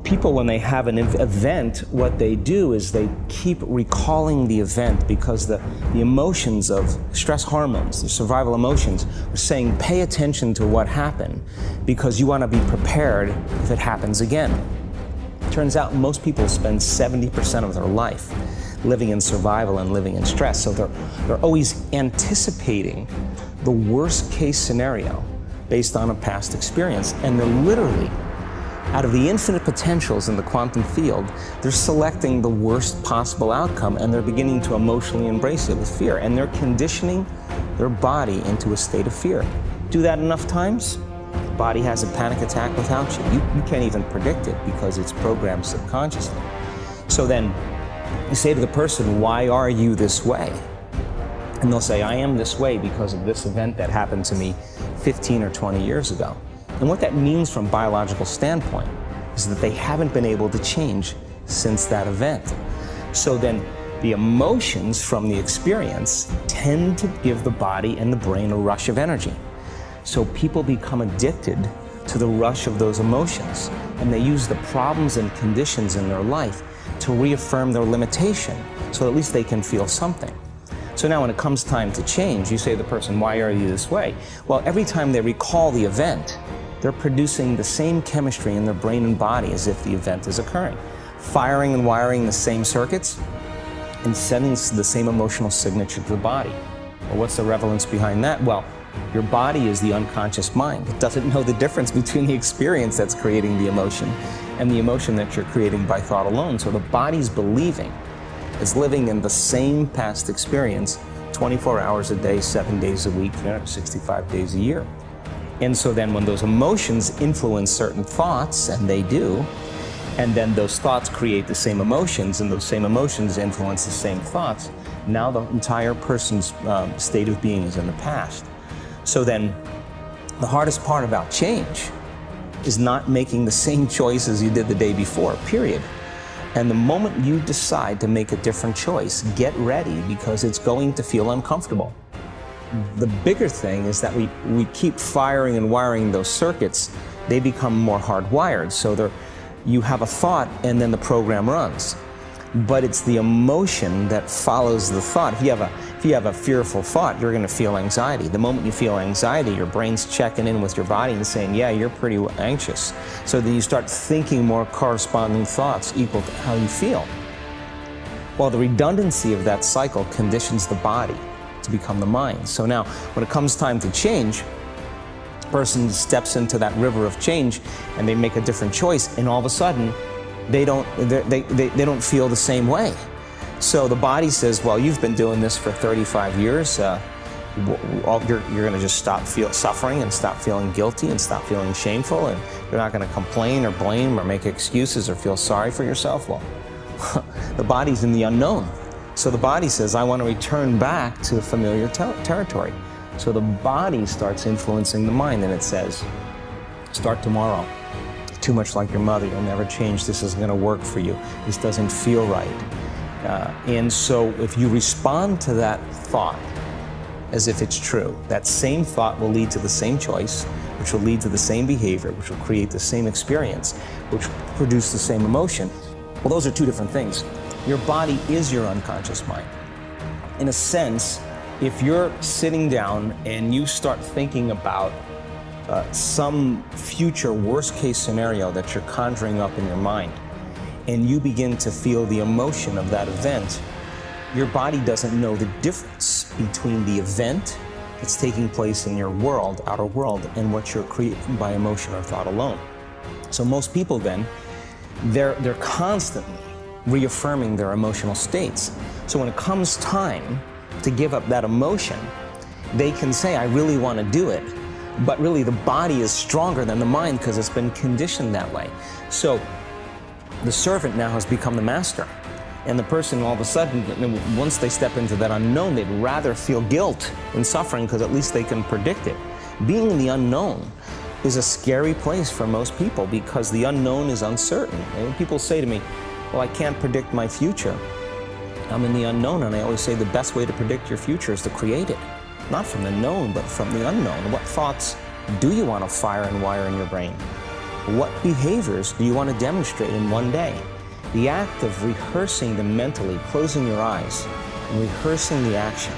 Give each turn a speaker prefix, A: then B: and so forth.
A: people, when they have an event, what they do is they keep recalling the event because the emotions of stress hormones, the survival emotions, are saying pay attention to what happened because you want to be prepared if it happens again. Turns out most people spend 70% of their life living in survival and living in stress, so they're always anticipating the worst case scenario based on a past experience, and they're literally, out of the infinite potentials in the quantum field, they're selecting the worst possible outcome, and they're beginning to emotionally embrace it with fear, and they're conditioning their body into a state of fear. Do that enough times, the body has a panic attack without you. You can't even predict it because it's programmed subconsciously. So then you say to the person, why are you this way? And they'll say, I am this way because of this event that happened to me 15 or 20 years ago. And what that means from a biological standpoint is that they haven't been able to change since that event. So then the emotions from the experience tend to give the body and the brain a rush of energy. So people become addicted to the rush of those emotions, and they use the problems and conditions in their life to reaffirm their limitation, so at least they can feel something. So now when it comes time to change, you say to the person, why are you this way? Well, every time they recall the event, they're producing the same chemistry in their brain and body as if the event is occurring, firing and wiring the same circuits and sending the same emotional signature to the body. Well, what's the relevance behind that? Well, your body is the unconscious mind. It doesn't know the difference between the experience that's creating the emotion and the emotion that you're creating by thought alone. So the body's believing is living in the same past experience 24 hours a day, 7 days a week, 365 days a year. And so then when those emotions influence certain thoughts, and they do, and then those thoughts create the same emotions, and those same emotions influence the same thoughts, now the entire person's state of being is in the past. So then the hardest part about change is not making the same choices you did the day before, period. And the moment you decide to make a different choice, get ready because it's going to feel uncomfortable. The bigger thing is that we keep firing and wiring those circuits. They become more hardwired. So you have a thought and then the program runs. But it's the emotion that follows the thought. If you have a fearful thought, you're going to feel anxiety. The moment you feel anxiety, your brain's checking in with your body and saying, yeah, you're pretty anxious. So then you start thinking more corresponding thoughts equal to how you feel. Well, the redundancy of that cycle conditions the body to become the mind. So now, when it comes time to change, the person steps into that river of change and they make a different choice, and all of a sudden, they don't feel the same way. So the body says, well, you've been doing this for 35 years. You're going to just stop suffering and stop feeling guilty and stop feeling shameful, and you're not going to complain or blame or make excuses or feel sorry for yourself. Well, the body's in the unknown. So the body says, I want to return back to familiar territory. So the body starts influencing the mind, and it says, start tomorrow. Too much like your mother, you'll never change, this isn't going to work for you, this doesn't feel right. And so if you respond to that thought as if it's true, that same thought will lead to the same choice, which will lead to the same behavior, which will create the same experience, which will produce the same emotion. Well, those are two different things. Your body is your unconscious mind. In a sense, if you're sitting down and you start thinking about some future worst-case scenario that you're conjuring up in your mind, and you begin to feel the emotion of that event, your body doesn't know the difference between the event that's taking place in your world, outer world, and what you're creating by emotion or thought alone. So most people then, they're constantly reaffirming their emotional states. So when it comes time to give up that emotion, they can say, I really want to do it. But really the body is stronger than the mind because it's been conditioned that way. So the servant now has become the master. And the person all of a sudden, once they step into that unknown, they'd rather feel guilt and suffering because at least they can predict it. Being in the unknown is a scary place for most people because the unknown is uncertain. And people say to me, well, I can't predict my future. I'm in the unknown, and I always say the best way to predict your future is to create it. Not from the known, but from the unknown. What thoughts do you want to fire and wire in your brain? What behaviors do you want to demonstrate in one day? The act of rehearsing them mentally, closing your eyes, and rehearsing the action